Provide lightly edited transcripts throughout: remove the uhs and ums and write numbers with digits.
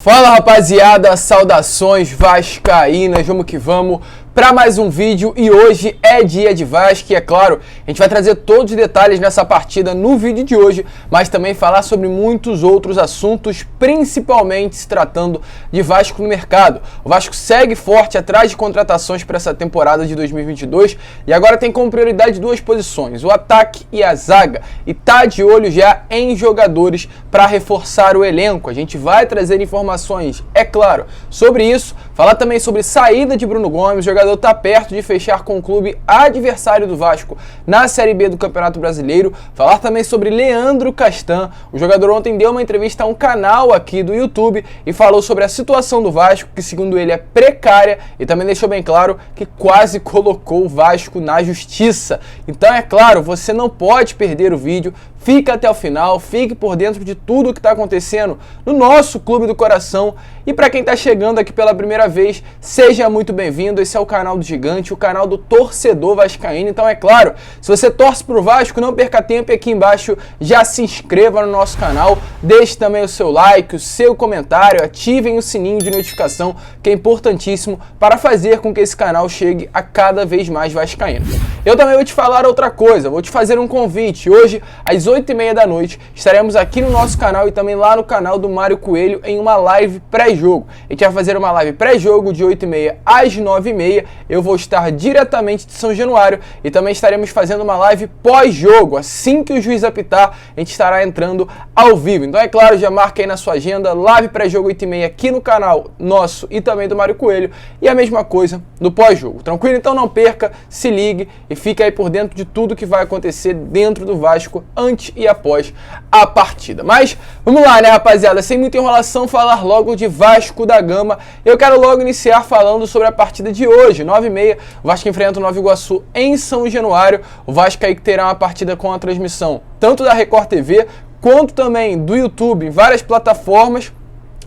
Fala rapaziada, saudações vascaínas, vamos que vamos para mais um vídeo e hoje é dia de Vasco e é claro, a gente vai trazer todos os detalhes nessa partida no vídeo de hoje, mas também falar sobre muitos outros assuntos, principalmente se tratando de Vasco no mercado. O Vasco segue forte atrás de contratações para essa temporada de 2022 e agora tem como prioridade duas posições, o ataque e a zaga, e tá de olho já em jogadores para reforçar o elenco. A gente vai trazer informações, é claro, sobre isso, falar também sobre saída de Bruno Gomes, o jogador está perto de fechar com o clube adversário do Vasco na Série B do Campeonato Brasileiro, falar também sobre Leandro Castan. O jogador ontem deu uma entrevista a um canal aqui do YouTube e falou sobre a situação do Vasco, que segundo ele é precária, e também deixou bem claro que quase colocou o Vasco na justiça. Então é claro, você não pode perder o vídeo, fica até o final, fique por dentro de tudo o que está acontecendo no nosso clube do coração. E para quem está chegando aqui pela primeira vez, seja muito bem-vindo. Esse é o canal do Gigante, o canal do torcedor vascaíno. Então é claro, se você torce pro Vasco, não perca tempo, e aqui embaixo já se inscreva no nosso canal, deixe também o seu like, o seu comentário, ativem o sininho de notificação, que é importantíssimo para fazer com que esse canal chegue a cada vez mais vascaíno. Eu também vou te falar outra coisa, vou te fazer um convite. Hoje, às 8h30 da noite, estaremos aqui no nosso canal e também lá no canal do Mário Coelho em uma live pré-jogo. A gente vai fazer uma live pré-jogo de 8h30 às 9h30. Eu vou estar diretamente de São Januário e também estaremos fazendo uma live pós-jogo. Assim que o juiz apitar, a gente estará entrando ao vivo. Então é claro, já marca aí na sua agenda, live pré-jogo 8h30 aqui no canal nosso e também do Mário Coelho, e a mesma coisa no pós-jogo. Tranquilo? Então não perca, se ligue e fique aí por dentro de tudo que vai acontecer dentro do Vasco antes e após a partida. Mas vamos lá, né, rapaziada? Sem muita enrolação, falar logo de Vasco da Gama. Eu quero logo iniciar falando sobre a partida de hoje, 9h30, o Vasco enfrenta o Nova Iguaçu em São Januário. O Vasco aí que terá uma partida com a transmissão tanto da Record TV quanto também do YouTube em várias plataformas.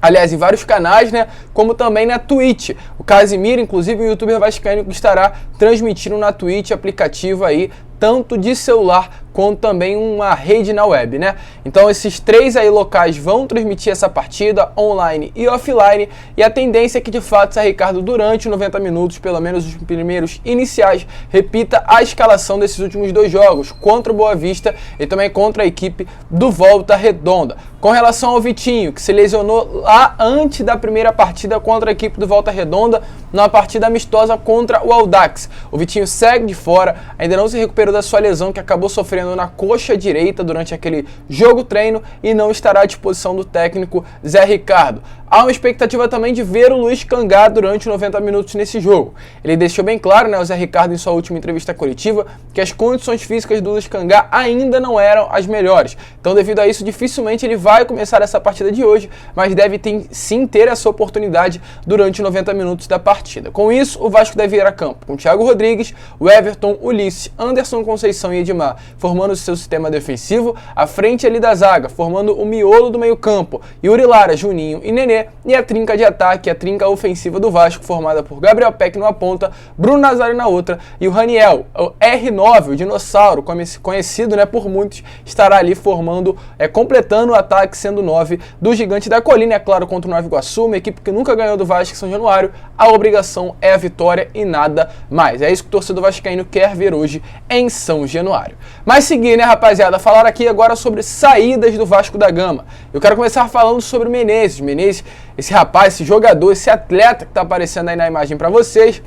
Aliás, em vários canais, né? Como também na Twitch. O Casimiro, inclusive, o youtuber vascaíno, que estará transmitindo na Twitch, aplicativo aí, tanto de celular quanto também uma rede na web, né? Então esses três aí locais vão transmitir essa partida online e offline, e a tendência é que de fato Zé Ricardo, durante 90 minutos, pelo menos os primeiros iniciais, repita a escalação desses últimos dois jogos, contra o Boa Vista e também contra a equipe do Volta Redonda. Com relação ao Vitinho, que se lesionou lá antes da primeira partida contra a equipe do Volta Redonda, numa partida amistosa contra o Audax. O Vitinho segue de fora, ainda não se recuperou da sua lesão que acabou sofrendo na coxa direita durante aquele jogo treino e não estará à disposição do técnico Zé Ricardo. Há uma expectativa também de ver o Luiz Cangá durante 90 minutos nesse jogo. Ele deixou bem claro, né, o Zé Ricardo, em sua última entrevista coletiva, que as condições físicas do Luiz Cangá ainda não eram as melhores. Então, devido a isso, dificilmente ele vai começar essa partida de hoje, mas deve sim ter essa oportunidade durante 90 minutos da partida. Com isso, o Vasco deve ir a campo com Thiago Rodrigues, o Everton, Ulisses, Anderson Conceição e Edmar, formando o seu sistema defensivo, à frente ali da zaga, formando o miolo do meio-campo, Yuri Lara, Juninho e Nenê, e a trinca de ataque, a trinca ofensiva do Vasco, formada por Gabriel Peck numa ponta, Bruno Nazário na outra, e o Raniel, o R9, o dinossauro, conhecido, né, por muitos, estará ali formando, completando o ataque, sendo 9 do Gigante da Colina. É claro, contra o Nova Iguaçu, uma equipe que nunca ganhou do Vasco em São Januário, a obrigação é a vitória e nada mais. É isso que o torcedor vascaíno quer ver hoje em São Januário. Mas seguir, né, rapaziada, falar aqui agora sobre saídas do Vasco da Gama. Eu quero começar falando sobre o Menezes. Menezes, esse rapaz, esse jogador, esse atleta que está aparecendo aí na imagem para vocês,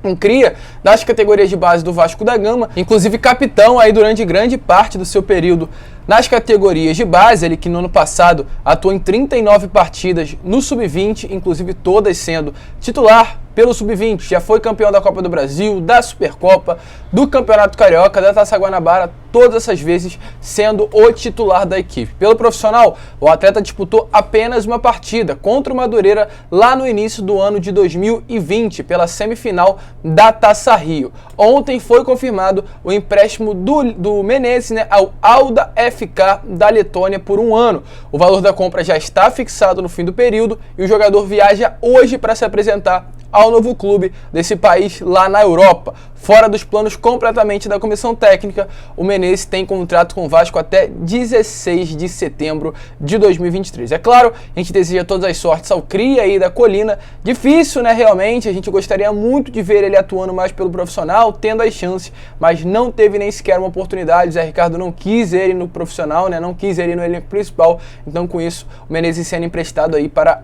um cria das categorias de base do Vasco da Gama, inclusive capitão aí durante grande parte do seu período nas categorias de base. Ele que no ano passado atuou em 39 partidas no Sub-20, inclusive todas sendo titular pelo Sub-20, já foi campeão da Copa do Brasil, da Supercopa, do Campeonato Carioca, da Taça Guanabara, todas essas vezes sendo o titular da equipe. Pelo profissional, o atleta disputou apenas uma partida contra o Madureira lá no início do ano de 2020, pela semifinal da Taça Rio. Ontem foi confirmado o empréstimo do Menezes, né, ao Auda FK da Letônia por 1 ano. O valor da compra já está fixado no fim do período e o jogador viaja hoje para se apresentar ao novo clube desse país lá na Europa. Fora dos planos completamente da comissão técnica, o Menezes tem contrato com o Vasco até 16 de setembro de 2023. É claro, a gente deseja todas as sortes ao cria aí da Colina. Difícil, né, realmente, a gente gostaria muito de ver ele atuando mais pelo profissional, tendo as chances, mas não teve nem sequer uma oportunidade. O Zé Ricardo não quis ele no profissional, né, não quis ele no elenco principal, então com isso o Menezes sendo emprestado aí para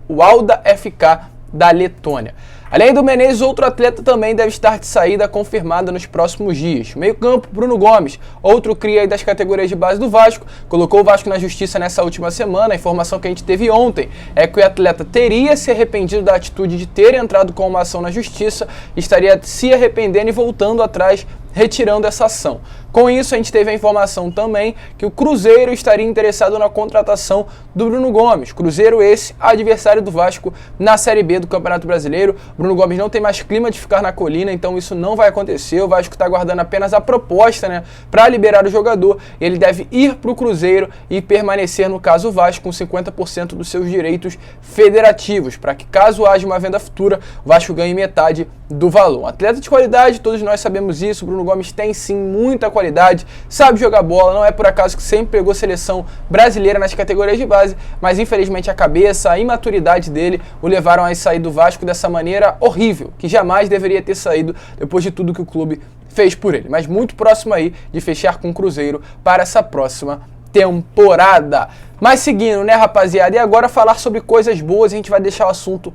o Alda FK da Letônia. Além do Menezes, outro atleta também deve estar de saída confirmada nos próximos dias. Meio campo, Bruno Gomes, outro cria aí das categorias de base do Vasco, colocou o Vasco na justiça nessa última semana. A informação que a gente teve ontem é que o atleta teria se arrependido da atitude de ter entrado com uma ação na justiça, estaria se arrependendo e voltando atrás, retirando essa ação. Com isso, a gente teve a informação também que o Cruzeiro estaria interessado na contratação do Bruno Gomes. Cruzeiro esse, adversário do Vasco na Série B do Campeonato Brasileiro. Bruno Gomes não tem mais clima de ficar na Colina, então isso não vai acontecer. O Vasco está aguardando apenas a proposta, né, para liberar o jogador. Ele deve ir para o Cruzeiro e permanecer, no caso o Vasco, com 50% dos seus direitos federativos, para que caso haja uma venda futura, o Vasco ganhe metade do valor. Um atleta de qualidade, todos nós sabemos isso. O Bruno Gomes tem sim muita qualidade, sabe jogar bola, não é por acaso que sempre pegou seleção brasileira nas categorias de base, mas infelizmente a cabeça, a imaturidade dele o levaram a sair do Vasco dessa maneira horrível, que jamais deveria ter saído depois de tudo que o clube fez por ele, mas muito próximo aí de fechar com o Cruzeiro para essa próxima temporada. Mas seguindo, né, rapaziada, e agora falar sobre coisas boas, a gente vai deixar o assunto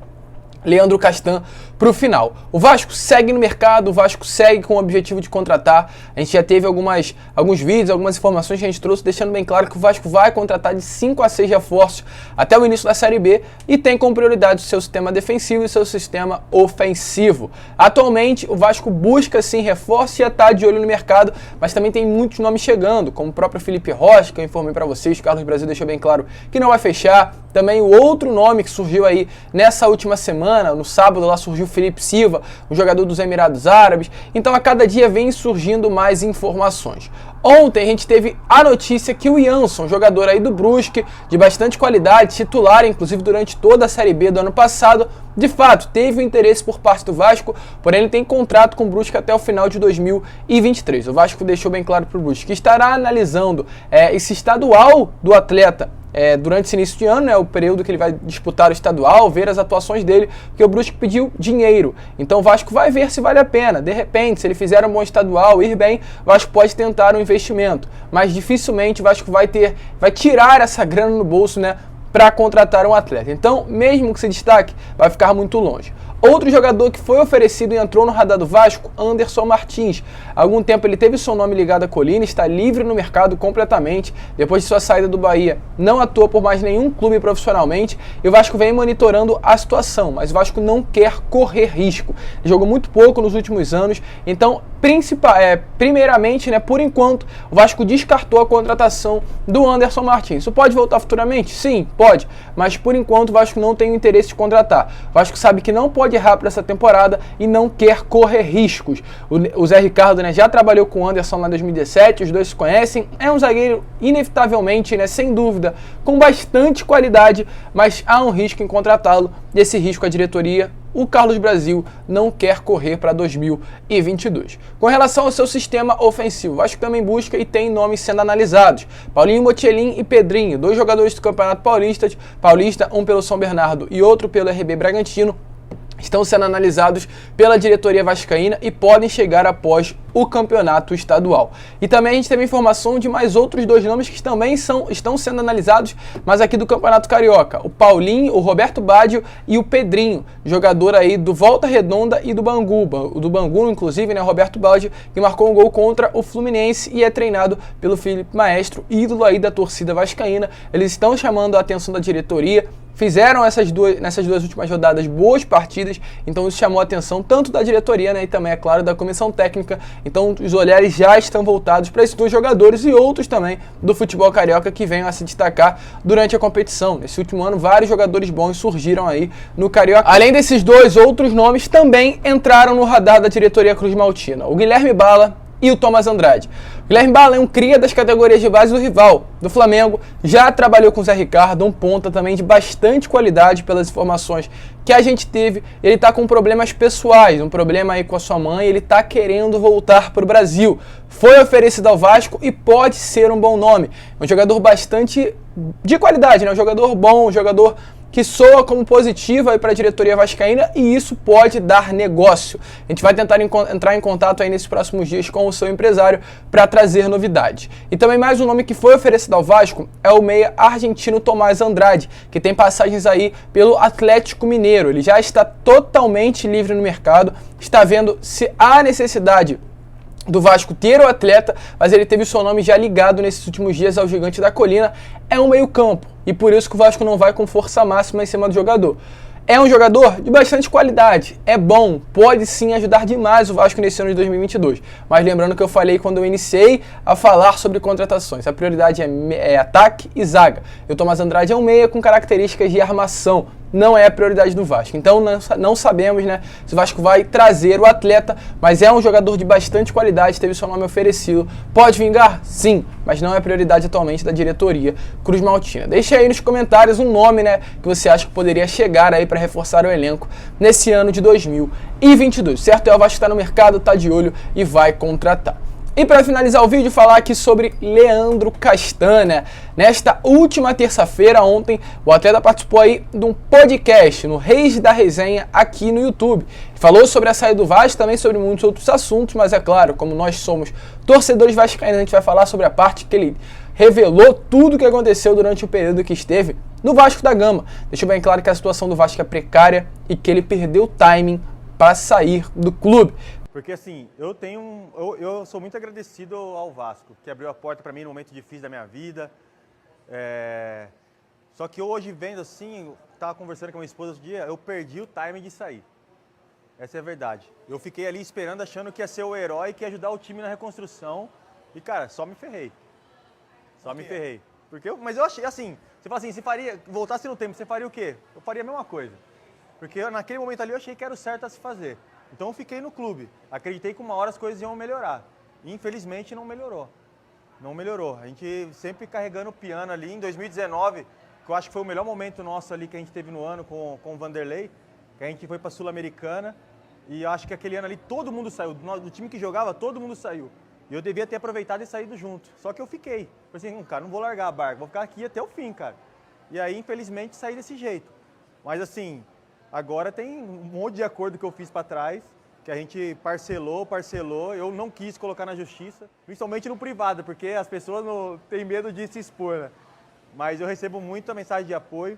Leandro Castan para o final. O Vasco segue no mercado, o Vasco segue com o objetivo de contratar. A gente já teve alguns vídeos, algumas informações que a gente trouxe, deixando bem claro que o Vasco vai contratar de 5 a 6 reforços até o início da Série B e tem como prioridade o seu sistema defensivo e o seu sistema ofensivo. Atualmente, o Vasco busca sim reforço e já está de olho no mercado, mas também tem muitos nomes chegando, como o próprio Felipe Rocha, que eu informei para vocês, Carlos Brasil deixou bem claro que não vai fechar. Também o outro nome que surgiu aí nessa última semana, no sábado lá surgiu o Felipe Silva, um jogador dos Emirados Árabes. Então a cada dia vem surgindo mais informações. Ontem a gente teve a notícia que o Jansson, jogador aí do Brusque, de bastante qualidade, titular inclusive durante toda a Série B do ano passado, de fato teve o interesse por parte do Vasco, porém ele tem contrato com o Brusque até o final de 2023. O Vasco deixou bem claro para o Brusque que estará analisando esse estadual do atleta durante esse início de ano, né, o período que ele vai disputar o estadual, ver as atuações dele, porque o Brusque pediu dinheiro. Então o Vasco vai ver se vale a pena. De repente, se ele fizer um bom estadual, ir bem, o Vasco pode tentar um investimento. Mas dificilmente o Vasco vai tirar essa grana no bolso, né, para contratar um atleta. Então, mesmo que se destaque, vai ficar muito longe. Outro jogador que foi oferecido e entrou no radar do Vasco, Anderson Martins. Há algum tempo ele teve seu nome ligado à Colina, está livre no mercado completamente. Depois de sua saída do Bahia, não atua por mais nenhum clube profissionalmente. E o Vasco vem monitorando a situação, mas o Vasco não quer correr risco. Ele jogou muito pouco nos últimos anos, então, primeiramente, né, por enquanto, o Vasco descartou a contratação do Anderson Martins. Isso pode voltar futuramente? Sim, pode. Mas por enquanto o Vasco não tem o interesse de contratar. O Vasco sabe que não pode errar para essa temporada e não quer correr riscos. O Zé Ricardo, né, já trabalhou com o Anderson lá em 2017, os dois se conhecem. É um zagueiro, inevitavelmente, né, sem dúvida, com bastante qualidade, mas há um risco em contratá-lo. E esse risco a diretoria, o Carlos Brasil, não quer correr para 2022. Com relação ao seu sistema ofensivo, o Vasco também busca e tem nomes sendo analisados. Paulinho Mocelin e Pedrinho, dois jogadores do Campeonato Paulista, um pelo São Bernardo e outro pelo RB Bragantino, estão sendo analisados pela diretoria vascaína e podem chegar após o campeonato estadual. E também a gente teve informação de mais outros dois nomes que também estão sendo analisados, mas aqui do Campeonato Carioca. O Paulinho, o Roberto Baggio e o Pedrinho, jogador aí do Volta Redonda e do Bangu. O do Bangu, inclusive, né, Roberto Baggio, que marcou um gol contra o Fluminense e é treinado pelo Felipe Maestro, ídolo aí da torcida vascaína. Eles estão chamando a atenção da diretoria. Fizeram nessas duas últimas rodadas boas partidas, então isso chamou a atenção tanto da diretoria, né, e também, é claro, da comissão técnica. Então os olhares já estão voltados para esses dois jogadores e outros também do futebol carioca que venham a se destacar durante a competição. Nesse último ano, vários jogadores bons surgiram aí no Carioca. Além desses dois, outros nomes também entraram no radar da diretoria cruzmaltina. O Guilherme Bala, e o Thomas Andrade. O Guilherme Bala é um cria das categorias de base do rival, do Flamengo, já trabalhou com o Zé Ricardo, um ponta também de bastante qualidade pelas informações que a gente teve. Ele está com problemas pessoais, um problema aí com a sua mãe, ele está querendo voltar para o Brasil. Foi oferecido ao Vasco e pode ser um bom nome. É um jogador bastante de qualidade, né? Um jogador bom, um jogador que soa como positivo aí para a diretoria vascaína e isso pode dar negócio. A gente vai tentar entrar em contato aí nesses próximos dias com o seu empresário para trazer novidades. E também mais um nome que foi oferecido ao Vasco é o meia argentino Tomás Andrade, que tem passagens aí pelo Atlético Mineiro. Ele já está totalmente livre no mercado, está vendo se há necessidade do Vasco ter o atleta, mas ele teve o seu nome já ligado nesses últimos dias ao Gigante da Colina. É um meio-campo e por isso que o Vasco não vai com força máxima em cima do jogador. É um jogador de bastante qualidade, é bom, pode sim ajudar demais o Vasco nesse ano de 2022. Mas lembrando que eu falei quando eu iniciei a falar sobre contratações, a prioridade é ataque e zaga. E o Tomás Andrade é um meia com características de armação, não é a prioridade do Vasco. Então não sabemos, né, se o Vasco vai trazer o atleta, mas é um jogador de bastante qualidade, teve seu nome oferecido. Pode vingar? Sim, mas não é a prioridade atualmente da diretoria Cruz Maltina. Deixa aí nos comentários um nome, né, que você acha que poderia chegar aí para reforçar o elenco nesse ano de 2022. Certo? O Vasco está no mercado, está de olho e vai contratar. E para finalizar o vídeo, falar aqui sobre Leandro Castanha. Nesta última terça-feira, ontem, o atleta participou aí de um podcast no Reis da Resenha aqui no YouTube. Falou sobre a saída do Vasco, também sobre muitos outros assuntos, mas é claro, como nós somos torcedores vascaínos, a gente vai falar sobre a parte que ele revelou tudo o que aconteceu durante o período que esteve no Vasco da Gama. Deixou bem claro que a situação do Vasco é precária e que ele perdeu o timing para sair do clube. Porque assim, eu sou muito agradecido ao Vasco, que abriu a porta para mim no momento difícil da minha vida. Só que hoje, vendo assim, estava conversando com a minha esposa outro dia, eu perdi o timing de sair. Essa é a verdade. Eu fiquei ali esperando, achando que ia ser o herói, que ia ajudar o time na reconstrução. E cara, só me ferrei. Só me ferrei. Mas eu achei assim, você fala assim, voltasse no tempo, você faria o quê? Eu faria a mesma coisa. Porque naquele momento ali eu achei que era o certo a se fazer. Então eu fiquei no clube, acreditei que uma hora as coisas iam melhorar. E infelizmente não melhorou. Não melhorou. A gente sempre carregando o piano ali em 2019, que eu acho que foi o melhor momento nosso ali que a gente teve no ano com o Vanderlei, que a gente foi para a Sul-Americana. E eu acho que aquele ano ali todo mundo saiu. Do time que jogava, todo mundo saiu. E eu devia ter aproveitado e saído junto. Só que eu fiquei. Falei assim, cara, não vou largar a barca, vou ficar aqui até o fim, cara. E aí, infelizmente, saí desse jeito. Mas assim, agora tem um monte de acordo que eu fiz para trás, que a gente parcelou, eu não quis colocar na justiça, principalmente no privado, porque as pessoas não têm medo de se expor, né? Mas eu recebo muita mensagem de apoio,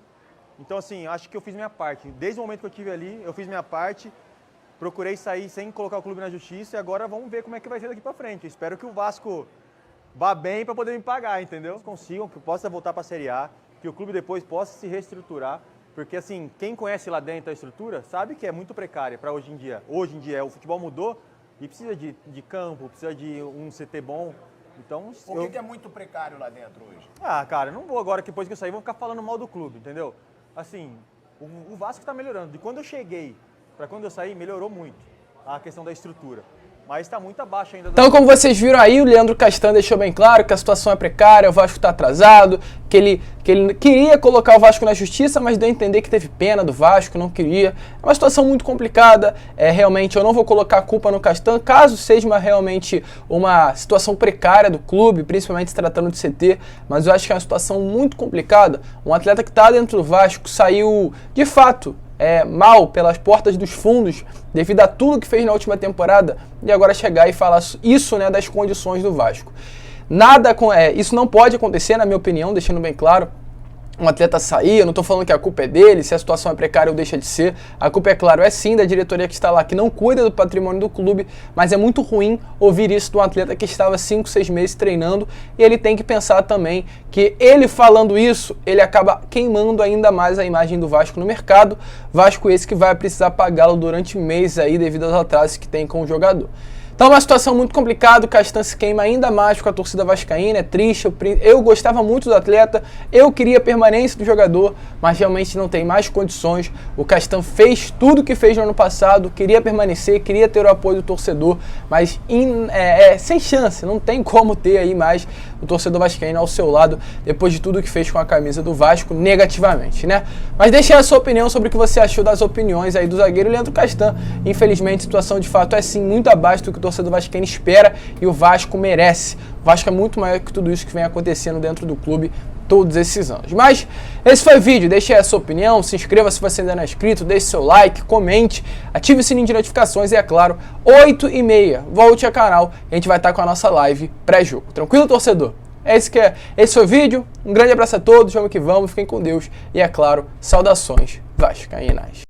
então assim, acho que eu fiz minha parte. Desde o momento que eu estive ali, eu fiz minha parte, procurei sair sem colocar o clube na justiça e agora vamos ver como é que vai ser daqui para frente. Espero que o Vasco vá bem para poder me pagar, entendeu? Consigam, que eu possa voltar para a Série A, que o clube depois possa se reestruturar. Porque assim, quem conhece lá dentro a estrutura sabe que é muito precária para hoje em dia. Hoje em dia o futebol mudou e precisa de campo, precisa de um CT bom. Então, Por que é muito precário lá dentro hoje? Ah, cara, não vou agora, depois que eu sair, vou ficar falando mal do clube, entendeu? Assim, o Vasco está melhorando. De quando eu cheguei para quando eu saí, melhorou muito a questão da estrutura. Mas está muito abaixo ainda. Então, como vocês viram aí, o Leandro Castanha deixou bem claro que a situação é precária, o Vasco está atrasado, que ele queria colocar o Vasco na justiça, mas deu a entender que teve pena do Vasco, não queria. É uma situação muito complicada, realmente eu não vou colocar a culpa no Castanha, caso seja realmente uma situação precária do clube, principalmente se tratando de CT, mas eu acho que é uma situação muito complicada. Um atleta que está dentro do Vasco saiu, de fato, mal pelas portas dos fundos devido a tudo que fez na última temporada e agora chegar e falar isso, né, das condições do Vasco. Isso não pode acontecer, na minha opinião, deixando bem claro. Um atleta sair, eu não estou falando que a culpa é dele, se a situação é precária ou deixa de ser. A culpa, é claro, é sim da diretoria que está lá, que não cuida do patrimônio do clube, mas é muito ruim ouvir isso de um atleta que estava 5, 6 meses treinando e ele tem que pensar também que ele falando isso, ele acaba queimando ainda mais a imagem do Vasco no mercado. Vasco esse que vai precisar pagá-lo durante meses aí devido aos atrasos que tem com o jogador. Então é uma situação muito complicada, o Castan se queima ainda mais com a torcida vascaína, é triste, eu gostava muito do atleta, eu queria a permanência do jogador, mas realmente não tem mais condições. O Castan fez tudo o que fez no ano passado, queria permanecer, queria ter o apoio do torcedor, mas sem chance, não tem como ter aí mais o torcedor vascaíno ao seu lado, depois de tudo que fez com a camisa do Vasco, negativamente, né? Mas deixe a sua opinião sobre o que você achou das opiniões aí do zagueiro Leandro Castan. Infelizmente, a situação de fato é sim muito abaixo do que o torcedor vascaíno espera e o Vasco merece. O Vasco é muito maior que tudo isso que vem acontecendo dentro do clube todos esses anos. Mas esse foi o vídeo, deixe aí a sua opinião, se inscreva se você ainda não é inscrito, deixe seu like, comente, ative o sininho de notificações e, é claro, 8h30, volte ao canal e a gente vai estar com a nossa live pré-jogo. Tranquilo, torcedor? Esse foi o vídeo, um grande abraço a todos, vamos que vamos, fiquem com Deus e, é claro, saudações vascaínas.